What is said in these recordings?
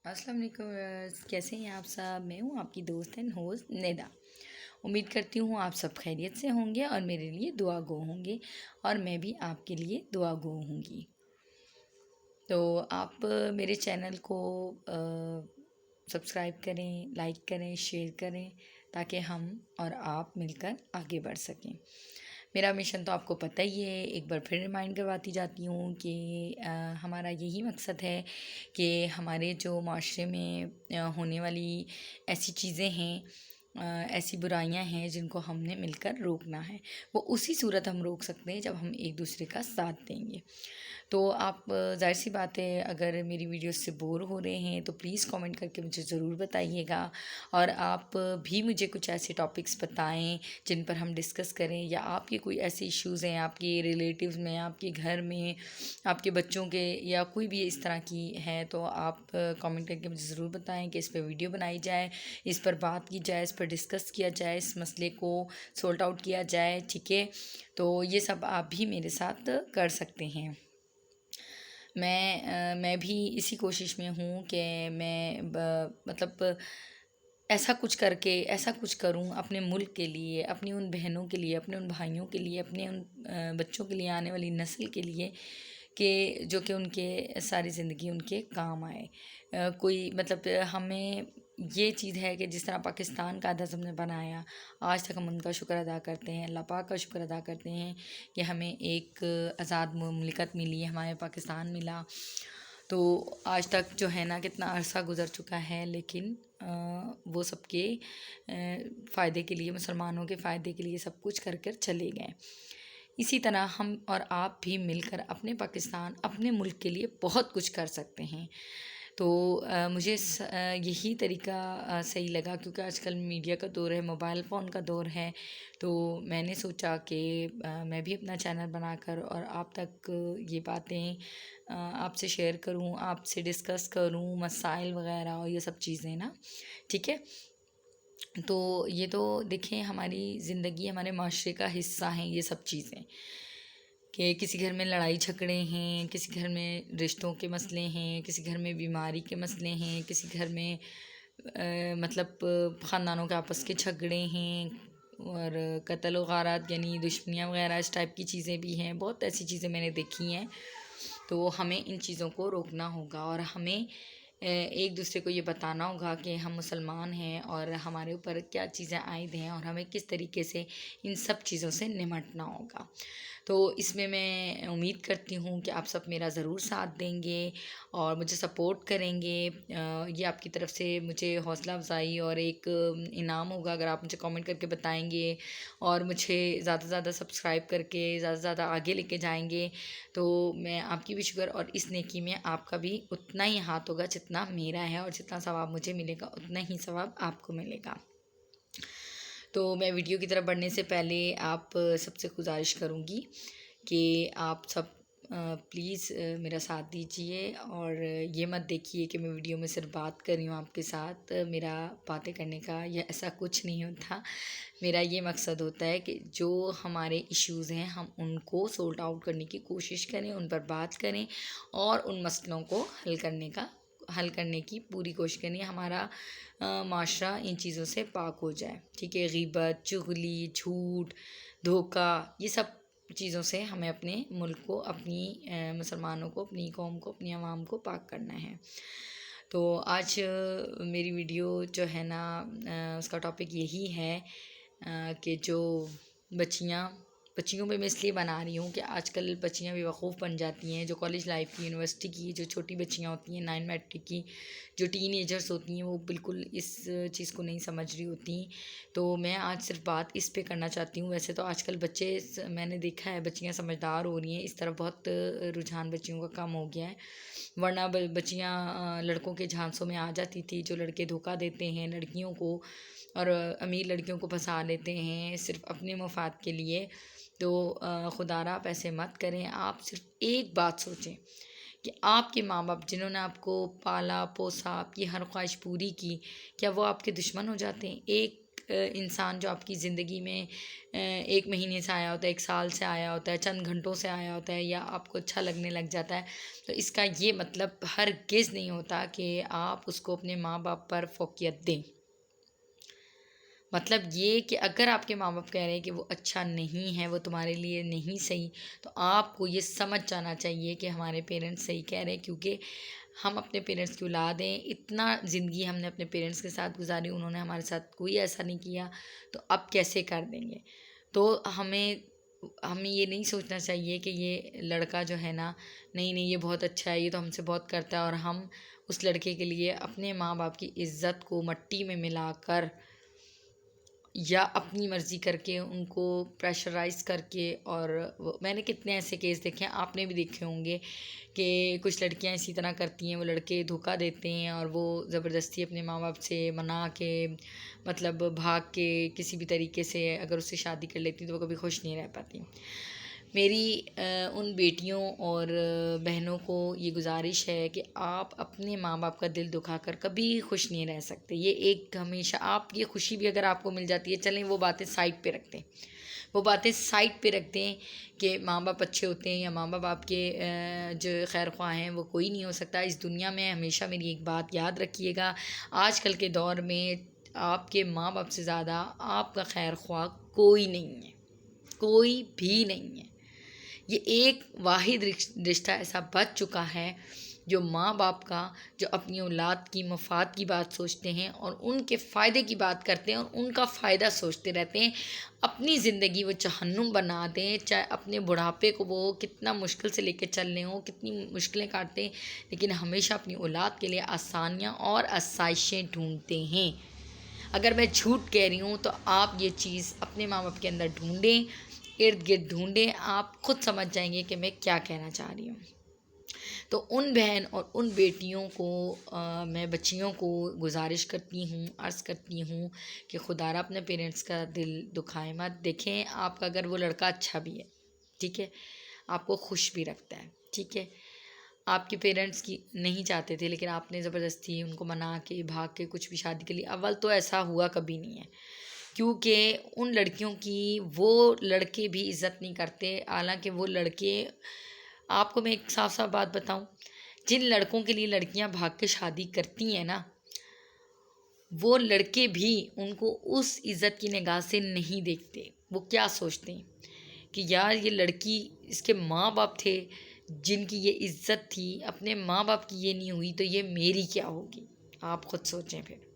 السلام علیکم ویورز، کیسے ہیں آپ سب؟ میں ہوں آپ کی دوست اینڈ ہوسٹ ندا۔ امید کرتی ہوں آپ سب خیریت سے ہوں گے اور میرے لیے دعا گو ہوں گے، اور میں بھی آپ کے لیے دعا گو ہوں گی۔ تو آپ میرے چینل کو سبسکرائب کریں، لائک کریں، شیئر کریں، تاکہ ہم اور آپ مل کر آگے بڑھ سکیں۔ میرا مشن تو آپ کو پتہ ہی ہے، ایک بار پھر ریمائنڈ کرواتی جاتی ہوں کہ ہمارا یہی مقصد ہے کہ ہمارے جو معاشرے میں ہونے والی ایسی چیزیں ہیں، ایسی برائیاں ہیں جن کو ہم نے مل کر روکنا ہے، وہ اسی صورت ہم روک سکتے ہیں جب ہم ایک دوسرے کا ساتھ دیں گے۔ تو آپ ظاہر سی بات ہے، اگر میری ویڈیوز سے بور ہو رہے ہیں تو پلیز کامنٹ کر کے مجھے ضرور بتائیے گا، اور آپ بھی مجھے کچھ ایسے ٹاپکس بتائیں جن پر ہم ڈسکس کریں، یا آپ کے کوئی ایسے ایشوز ہیں آپ کے ریلیٹیوز میں، آپ کے گھر میں، آپ کے بچوں کے، یا کوئی بھی اس طرح کی ہے، تو آپ کامنٹ کر کے مجھے ضرور بتائیں کہ اس پہ ویڈیو بنائی جائے، اس پر بات کی جائے، اس پر ڈسکس کیا جائے، اس مسئلے کو سولٹ آؤٹ کیا جائے، ٹھیک ہے؟ تو یہ سب آپ بھی میرے ساتھ کر سکتے ہیں۔ میں بھی اسی کوشش میں ہوں کہ میں مطلب ایسا کچھ کروں اپنے ملک کے لیے، اپنی ان بہنوں کے لیے، اپنے ان بھائیوں کے لیے، اپنے ان بچوں کے لیے، آنے والی نسل کے لیے، کہ جو کہ ان کے ساری زندگی ان کے کام آئے۔ کوئی مطلب ہمیں یہ چیز ہے کہ جس طرح پاکستان کا عہد ہم نے بنایا، آج تک ہم ان کا شکر ادا کرتے ہیں، اللہ پاک کا شکر ادا کرتے ہیں کہ ہمیں ایک آزاد مملکت ملی، ہمارے پاکستان ملا۔ تو آج تک جو ہے نا کتنا عرصہ گزر چکا ہے، لیکن وہ سب کے فائدے کے لیے، مسلمانوں کے فائدے کے لیے سب کچھ کر کر چلے گئے۔ اسی طرح ہم اور آپ بھی مل کر اپنے پاکستان، اپنے ملک کے لیے بہت کچھ کر سکتے ہیں۔ تو مجھے یہی طریقہ صحیح لگا، کیونکہ آج کل میڈیا کا دور ہے، موبائل فون کا دور ہے، تو میں نے سوچا کہ میں بھی اپنا چینل بنا کر اور آپ تک یہ باتیں آپ سے شیئر کروں، آپ سے ڈسکس کروں، مسائل وغیرہ اور یہ سب چیزیں نا، ٹھیک ہے؟ تو یہ تو دیکھیں ہماری زندگی، ہمارے معاشرے کا حصہ ہیں یہ سب چیزیں، کہ کسی گھر میں لڑائی جھگڑے ہیں، کسی گھر میں رشتوں کے مسئلے ہیں، کسی گھر میں بیماری کے مسئلے ہیں، کسی گھر میں مطلب خاندانوں کے آپس کے جھگڑے ہیں، اور قتل و غارات یعنی دشمنیاں وغیرہ اس ٹائپ کی چیزیں بھی ہیں، بہت ایسی چیزیں میں نے دیکھی ہیں۔ تو ہمیں ان چیزوں کو روکنا ہوگا، اور ہمیں ایک دوسرے کو یہ بتانا ہوگا کہ ہم مسلمان ہیں اور ہمارے اوپر کیا چیزیں عائد ہیں، اور ہمیں کس طریقے سے ان سب چیزوں سے نمٹنا ہوگا۔ تو اس میں امید کرتی ہوں کہ آپ سب میرا ضرور ساتھ دیں گے اور مجھے سپورٹ کریں گے۔ یہ آپ کی طرف سے مجھے حوصلہ افزائی اور ایک انعام ہوگا اگر آپ مجھے کامنٹ کر کے بتائیں گے، اور مجھے زیادہ سے زیادہ سبسکرائب کر کے زیادہ سے زیادہ آگے لے کے جائیں گے، تو میں آپ کی بھی شکر، اور اس نیکی میں آپ کا بھی اتنا ہی ہاتھ ہوگا جتنا میرا ہے، اور جتنا ثواب مجھے ملے گا اتنا ہی ثواب آپ کو ملے گا۔ تو میں ویڈیو کی طرف بڑھنے سے پہلے آپ سب سے گزارش کروں گی کہ آپ سب پلیز میرا ساتھ دیجیے، اور یہ مت دیکھیے کہ میں ویڈیو میں صرف بات کر رہی ہوں آپ کے ساتھ، میرا باتیں کرنے کا یا ایسا کچھ نہیں ہوتا۔ میرا یہ مقصد ہوتا ہے کہ جو ہمارے ایشوز ہیں ہم ان کو سولٹ آؤٹ کرنے کی کوشش کریں، ان پر بات کریں، اور ان مسئلوں کو حل کرنے کی پوری کوشش کریں، ہمارا معاشرہ ان چیزوں سے پاک ہو جائے، ٹھیک ہے؟ غیبت، چغلی، جھوٹ، دھوکہ، یہ سب چیزوں سے ہمیں اپنے ملک کو، اپنی مسلمانوں کو، اپنی قوم کو، اپنی عوام کو پاک کرنا ہے۔ تو آج میری ویڈیو جو ہے نا اس کا ٹاپک یہی ہے کہ جو بچیوں پہ میں اس لیے بنا رہی ہوں کہ آج کل بچیاں بے وقوف بن جاتی ہیں، جو کالج لائف کی، یونیورسٹی کی جو چھوٹی بچیاں ہوتی ہیں، 9 میٹرک کی جو ٹین ایجرس ہوتی ہیں، وہ بالکل اس چیز کو نہیں سمجھ رہی ہوتی۔ تو میں آج صرف بات اس پہ کرنا چاہتی ہوں۔ ویسے تو آج کل بچے، میں نے دیکھا ہے بچیاں سمجھدار ہو رہی ہیں، اس طرف بہت رجحان بچیوں کا کم ہو گیا ہے، ورنہ بچیاں لڑکوں کے جھانسوں میں آ جاتی تھی، جو لڑکے دھوکہ دیتے ہیں لڑکیوں کو، اور امیر لڑکیوں کو پھنسا لیتے ہیں صرف اپنے مفاد کے لیے۔ تو خدا را آپ ایسے مت کریں۔ آپ صرف ایک بات سوچیں کہ آپ کے ماں باپ جنہوں نے آپ کو پالا پوسا، آپ کی ہر خواہش پوری کی، کیا وہ آپ کے دشمن ہو جاتے ہیں؟ ایک انسان جو آپ کی زندگی میں 1 مہینے سے آیا ہوتا ہے، 1 سال سے آیا ہوتا ہے، چند گھنٹوں سے آیا ہوتا ہے، یا آپ کو اچھا لگنے لگ جاتا ہے، تو اس کا یہ مطلب ہرگز نہیں ہوتا کہ آپ اس کو اپنے ماں باپ پر فوقیت دیں۔ مطلب یہ کہ اگر آپ کے ماں باپ کہہ رہے ہیں کہ وہ اچھا نہیں ہے، وہ تمہارے لیے نہیں صحیح، تو آپ کو یہ سمجھ جانا چاہیے کہ ہمارے پیرنٹس صحیح کہہ رہے ہیں، کیونکہ ہم اپنے پیرنٹس کی اولاد ہیں، اتنا زندگی ہم نے اپنے پیرنٹس کے ساتھ گزاری، انہوں نے ہمارے ساتھ کوئی ایسا نہیں کیا، تو اب کیسے کر دیں گے؟ تو ہمیں یہ نہیں سوچنا چاہیے کہ یہ لڑکا جو ہے نا، نہیں یہ بہت اچھا ہے، یہ تو ہم سے بہت کرتا ہے، اور ہم اس لڑکے کے لیے اپنے ماں باپ کی عزت کو مٹی میں ملا کر یا اپنی مرضی کر کے ان کو پریشرائز کر کے، اور میں نے کتنے ایسے کیس دیکھے ہیں، آپ نے بھی دیکھے ہوں گے کہ کچھ لڑکیاں اسی طرح کرتی ہیں، وہ لڑکے دھوکہ دیتے ہیں اور وہ زبردستی اپنے ماں باپ سے منا کے، مطلب بھاگ کے کسی بھی طریقے سے اگر اس سے شادی کر لیتی تو وہ کبھی خوش نہیں رہ پاتی۔ میری ان بیٹیوں اور بہنوں کو یہ گزارش ہے کہ آپ اپنے ماں باپ کا دل دکھا کر کبھی خوش نہیں رہ سکتے۔ یہ ایک ہمیشہ آپ یہ خوشی بھی اگر آپ کو مل جاتی ہے، چلیں وہ باتیں سائڈ پہ رکھتے ہیں، وہ باتیں سائڈ پہ رکھتے ہیں کہ ماں باپ اچھے ہوتے ہیں یا ماں باپ آپ کے جو خیر خواہ ہیں وہ کوئی نہیں ہو سکتا اس دنیا میں۔ ہمیشہ میری ایک بات یاد رکھیے گا، آج کل کے دور میں آپ کے ماں باپ سے زیادہ آپ کا خیر خواہ کوئی نہیں ہے، کوئی بھی نہیں ہے۔ یہ ایک واحد رشتہ ایسا بچ چکا ہے جو ماں باپ کا، جو اپنی اولاد کی مفاد کی بات سوچتے ہیں اور ان کے فائدے کی بات کرتے ہیں اور ان کا فائدہ سوچتے رہتے ہیں۔ اپنی زندگی وہ جہنم بنا دیں، چاہے اپنے بڑھاپے کو وہ کتنا مشکل سے لے کے چلنے ہوں، کتنی مشکلیں کاٹتے ہیں، لیکن ہمیشہ اپنی اولاد کے لیے آسانیاں اور آسائشیں ڈھونڈتے ہیں۔ اگر میں جھوٹ کہہ رہی ہوں تو آپ یہ چیز اپنے ماں باپ کے اندر ڈھونڈیں، ارد گرد ڈھونڈیں، آپ خود سمجھ جائیں گے کہ میں کیا کہنا چاہ رہی ہوں۔ تو ان بہن اور ان بیٹیوں کو میں بچیوں کو گزارش کرتی ہوں، عرض کرتی ہوں کہ خدا را اپنے پیرنٹس کا دل دکھائے مت۔ دیکھیں آپ کا اگر وہ لڑکا اچھا بھی ہے، ٹھیک ہے، آپ کو خوش بھی رکھتا ہے، ٹھیک ہے، آپ کے پیرنٹس کی نہیں چاہتے تھے لیکن آپ نے زبردستی ان کو منا کے بھاگ کے کچھ بھی شادی کے لیے، اول تو ایسا ہوا کبھی نہیں ہے، کیونکہ ان لڑکیوں کی وہ لڑکے بھی عزت نہیں کرتے۔ حالانکہ وہ لڑکے، آپ کو میں ایک صاف صاف بات بتاؤں، جن لڑکوں کے لیے لڑکیاں بھاگ کے شادی کرتی ہیں نا، وہ لڑکے بھی ان کو اس عزت کی نگاہ سے نہیں دیکھتے۔ وہ کیا سوچتے ہیں کہ یار یہ لڑکی، اس کے ماں باپ تھے جن کی یہ عزت تھی، اپنے ماں باپ کی یہ نہیں ہوئی تو یہ میری کیا ہوگی؟ آپ خود سوچیں پھر۔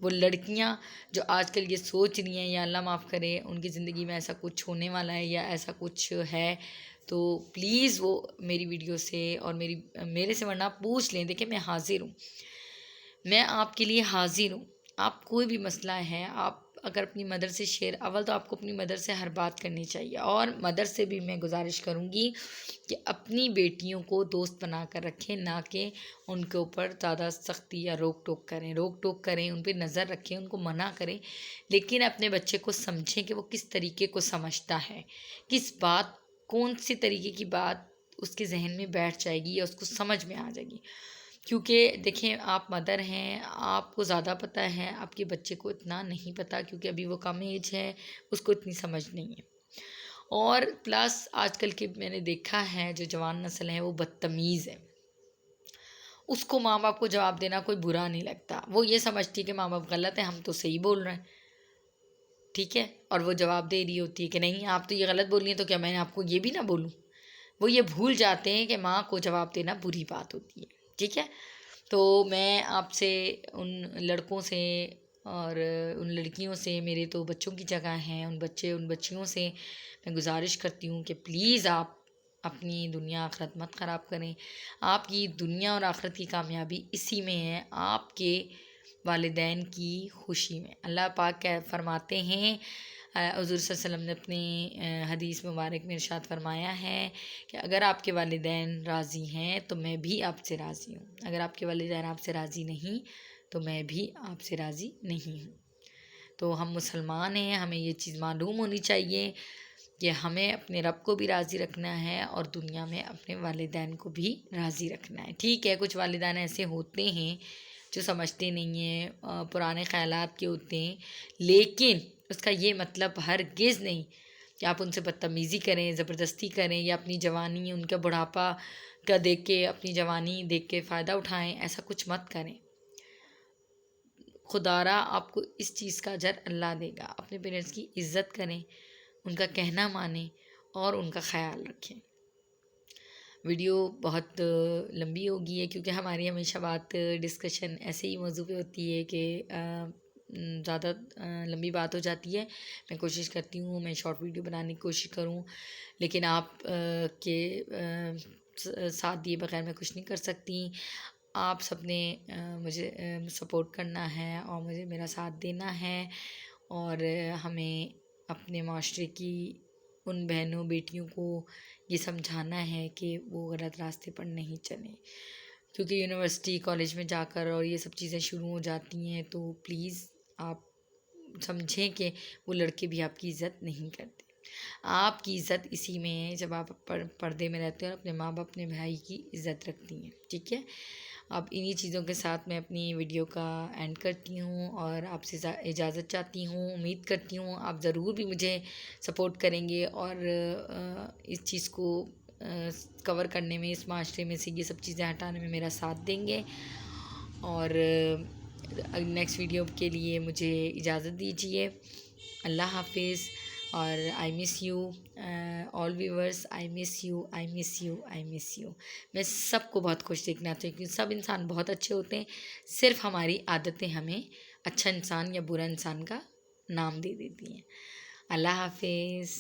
وہ لڑکیاں جو آج کل یہ سوچ رہی ہیں، یا اللہ معاف کرے ان کی زندگی میں ایسا کچھ ہونے والا ہے یا ایسا کچھ ہے، تو پلیز وہ میری ویڈیو سے اور میرے سے ورنہ پوچھ لیں۔ دیکھیں میں حاضر ہوں، میں آپ کے لیے حاضر ہوں۔ آپ کوئی بھی مسئلہ ہے، آپ اگر اپنی مدر سے شیئر، اول تو آپ کو اپنی مدر سے ہر بات کرنی چاہیے، اور مدر سے بھی میں گزارش کروں گی کہ اپنی بیٹیوں کو دوست بنا کر رکھیں، نہ کہ ان کے اوپر زیادہ سختی یا روک ٹوک کریں، ان پہ نظر رکھیں، ان کو منع کریں، لیکن اپنے بچے کو سمجھیں کہ وہ کس طریقے کو سمجھتا ہے، کس بات، کون سی طریقے کی بات اس کے ذہن میں بیٹھ جائے گی یا اس کو سمجھ میں آ جائے گی۔ کیونکہ دیکھیں آپ مدر ہیں، آپ کو زیادہ پتہ ہے، آپ کے بچے کو اتنا نہیں پتہ، کیونکہ ابھی وہ کم ایج ہے، اس کو اتنی سمجھ نہیں ہے۔ اور پلس آج کل کے میں نے دیکھا ہے جو جوان نسل ہے وہ بدتمیز ہے، اس کو ماں باپ کو جواب دینا کوئی برا نہیں لگتا، وہ یہ سمجھتی ہے کہ ماں باپ غلط ہیں، ہم تو صحیح بول رہے ہیں، ٹھیک ہے، اور وہ جواب دے رہی ہوتی ہے کہ نہیں آپ تو یہ غلط بول رہی ہیں، تو کیا میں نے آپ کو یہ بھی نہ بولوں؟ وہ یہ بھول جاتے ہیں کہ ماں کو جواب دینا بری بات ہوتی ہے، ٹھیک ہے۔ تو میں آپ سے، ان لڑکوں سے اور ان لڑکیوں سے، میرے تو بچوں کی جگہ ہیں، ان بچیوں سے میں گزارش کرتی ہوں کہ پلیز آپ اپنی دنیا آخرت مت خراب کریں۔ آپ کی دنیا اور آخرت کی کامیابی اسی میں ہے، آپ کے والدین کی خوشی میں۔ اللہ پاک فرماتے ہیں، حضور صلی اللہ علیہ وسلم نے اپنی حدیث مبارک میں ارشاد فرمایا ہے کہ اگر آپ کے والدین راضی ہیں تو میں بھی آپ سے راضی ہوں، اگر آپ کے والدین آپ سے راضی نہیں تو میں بھی آپ سے راضی نہیں ہوں۔ تو ہم مسلمان ہیں، ہمیں یہ چیز معلوم ہونی چاہیے کہ ہمیں اپنے رب کو بھی راضی رکھنا ہے اور دنیا میں اپنے والدین کو بھی راضی رکھنا ہے۔ ٹھیک ہے، کچھ والدین ایسے ہوتے ہیں جو سمجھتے نہیں ہیں، پرانے خیالات کے ہوتے ہیں، لیکن اس کا یہ مطلب ہرگز نہیں کہ آپ ان سے بدتمیزی کریں، زبردستی کریں، یا اپنی جوانی ان کا بڑھاپا کا دیکھ کے، اپنی جوانی دیکھ کے فائدہ اٹھائیں. ایسا کچھ مت کریں. خدا را آپ کو اس چیز کا اجر اللہ دے گا. اپنے پیرنٹس کی عزت کریں، ان کا کہنا مانیں اور ان کا خیال رکھیں. ویڈیو بہت لمبی ہوگی ہے کیونکہ ہماری ہمیشہ بات ڈسکشن ایسے ہی موضوع پہ ہوتی ہے کہ زیادہ لمبی بات ہو جاتی ہے. میں کوشش کرتی ہوں میں شارٹ ویڈیو بنانے کی کوشش کروں، لیکن آپ کے ساتھ دیے بغیر میں کچھ نہیں کر سکتی. آپ سب نے مجھے سپورٹ کرنا ہے اور مجھے میرا ساتھ دینا ہے، اور ہمیں اپنے معاشرے کی ان بہنوں بیٹیوں کو یہ سمجھانا ہے کہ وہ غلط راستے پر نہیں چلیں. کیونکہ یونیورسٹی کالج میں جا کر اور یہ سب چیزیں شروع ہو جاتی ہیں تو پلیز آپ سمجھیں کہ وہ لڑکے بھی آپ کی عزت نہیں کرتے. آپ کی عزت اسی میں ہے جب آپ پردے میں رہتے ہیں اور اپنے ماں باپ اپنے بھائی کی عزت رکھتی ہیں. ٹھیک ہے، اب انہی چیزوں کے ساتھ میں اپنی ویڈیو کا اینڈ کرتی ہوں اور آپ سے اجازت چاہتی ہوں. امید کرتی ہوں آپ ضرور بھی مجھے سپورٹ کریں گے اور اس چیز کو کور کرنے میں، اس معاشرے میں سے یہ سب چیزیں ہٹانے میں میرا ساتھ دیں گے. اور نیکسٹ ویڈیو کے لیے مجھے اجازت دیجیے. اللہ حافظ. اور I miss you all viewers. I miss you, I miss you, I miss you. میں سب کو بہت خوش دیکھنا چاہتی ہوں. سب انسان بہت اچھے ہوتے ہیں، صرف ہماری عادتیں ہمیں اچھا انسان یا برا انسان کا نام دے دیتی ہیں. اللہ حافظ.